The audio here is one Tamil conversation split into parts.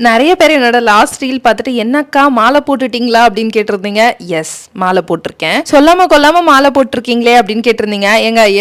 நிறைய பேர் என்னோட லாஸ்ட் ரீல் பார்த்துட்டு என்னக்கா மாலை போட்டுட்டீங்களா அப்படின்னு கேட்டிருந்தீங்க. எஸ், மாலை போட்டிருக்கேன். சொல்லாம கொல்லாம மாலை போட்டிருக்கீங்களே அப்படின்னு கேட்டிருந்தீங்க.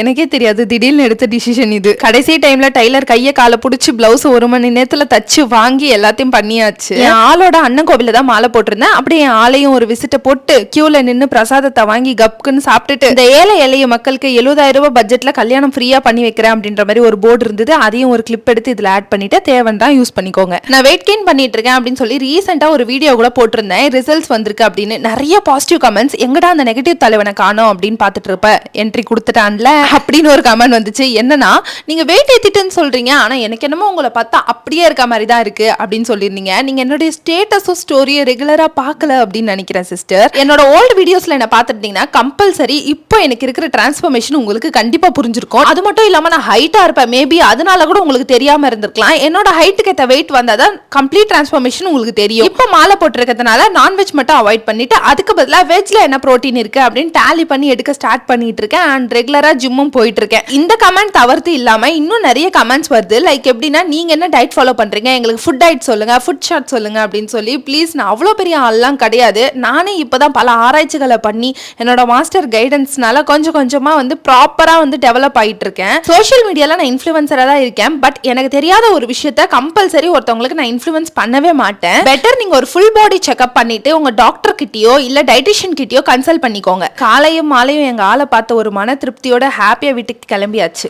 எனக்கே தெரியாது, திடீர்னு எடுத்த டிசிஷன் இது. கடைசி டைம்ல டைலர் கையை காலை பிடிச்சி பிளவுஸ் 1 மணி நேரத்துல தச்சு வாங்கி எல்லாத்தையும் பண்ணியாச்சு. என் ஆளோட அண்ணன் கோவில தான் மாலை போட்டிருந்தேன். அப்படியே என் ஆளையும் ஒரு விசிட்ட போட்டு கியூல நின்று பிரசாதத்தை வாங்கி கப்குன்னு சாப்பிட்டுட்டு இந்த ஏழை எளிய மக்களுக்கு 70,000 ரூபாய் பட்ஜெட்ல கல்யாணம் ஃப்ரீயா பண்ணி வைக்கிறேன் அப்படின்ற மாதிரி ஒரு போர்டு இருந்தது. அதையும் ஒரு கிளிப் எடுத்து இதுல ஆட் பண்ணிட்டு தேவன் தான் யூஸ் பண்ணிக்கோங்க. நான் வெயிட் கெயின் பண்ணிட்டு இருக்கேன் அப்படின்னு சொல்லி ரீசெண்டா ஒரு வீடியோ கூட போட்டிருந்தேன். ரிசல்ட்ஸ் வந்திருக்கு அப்படின்னு நிறைய பாசிட்டிவ் கமெண்ட்ஸ். எங்கடா அந்த நெகட்டிவ் தலைவனை காணோம் அப்படின்னு பார்த்துட்டு இருப்ப, என்ட்ரி கொடுத்துட்டான்ல அப்படின்னு ஒரு கமெண்ட் வந்துச்சு. என்னன்னா, நீங்க வெயிட் ஏத்திட்டுன்னு சொல்றீங்க, ஆனா எனக்கு என்னமோ உங்களை பார்த்தா அப்படியே இருக்க மாதிரி தான் இருக்கு அப்படின்னு சொல்லியிருந்தீங்க. நீங்க என்னுடைய ஸ்டேட்டஸோ ஸ்டோரியை ரெகுலரா பார்க்கல அப்படின்னு நினைக்கிறேன் சிஸ்டர். என்னோட ஓல்டு வீடியோஸ்ல என்ன பார்த்துட்டீங்கன்னா கம்பல்சரி இப்போ எனக்கு இருக்கிற டிரான்ஸ்ஃபர்மேஷன் உங்களுக்கு கண்டிப்பா புரிஞ்சிருக்கும். அது மட்டும் இல்லாம நான் ஹைட்டா இருப்பேன், மேபி அதனால கூட உங்களுக்கு தெரியாம இருந்திருக்கலாம். என்னோட ஹைட்டுக்கு ஏற்ற வெயிட் வந்தாதான் கம்ப்ளீட் டிரான்ஸ்ஃபர்மேஷன் உங்களுக்கு தெரியும். இப்போ மாலை போட்டிருக்கிறதுனால நான்வெஜ் மட்டும் அவாய்ட் பண்ணிட்டு அதுக்கு பதிலா வெஜ்ல என்ன புரோட்டீன் இருக்கு அப்படின்னு டேலி பண்ணி எடுக்க ஸ்டார்ட் பண்ணிட்டு இருக்கேன். அண்ட் ரெகுலரா ஜிம்மும் போயிட்டு இருக்கேன். இந்த கமெண்ட் தவிர்த்து இல்லாம இன்னும் நிறைய கமெண்ட்ஸ் வருது. லைக் எப்படின்னா, நீங்க என்ன டயட் ஃபாலோ பண்றீங்க, எங்களுக்கு ஃபுட் டயட் சொல்லுங்க, ஃபுட் சார்ட் சொல்லுங்க அப்படின்னு சொல்லி. ப்ளீஸ், நான் அவ்வளோ பெரிய ஆள்லாம் கிடையாது. நானே இப்பதான் பல ஆராய்ச்சிகளை பண்ணி என்னோட மாஸ்டர் கைடன்ஸ்னால கொஞ்சம் கொஞ்சமா ப்ராப்பரா டெவலப் ஆயிட்டு இருக்கேன். சோஷியல் மீடியால நான் இன்ஃப்ளூயன்சரா தான் இருக்கேன். பட் எனக்கு தெரியாத ஒரு விஷயத்த கம்பல்சரி ஒருத்தவங்களுக்கு நான் இன்ஃப்ளூயன்ஸ் பண்ணவே மாட்டேன். பெட்டர் நீங்க ஒரு ஃபுல் பாடி செக்அப் பண்ணிட்டு உங்க டாக்டர் கிட்டயோ இல்ல டயட்டிஷியன் கிட்டயோ கன்சல்ட் பண்ணிக்கோங்க. காலையும் மாலையும் எங்க ஆளை பார்த்த ஒரு மன திருப்தியோட ஹாப்பியா வீட்டுக்கு கிளம்பியாச்சு.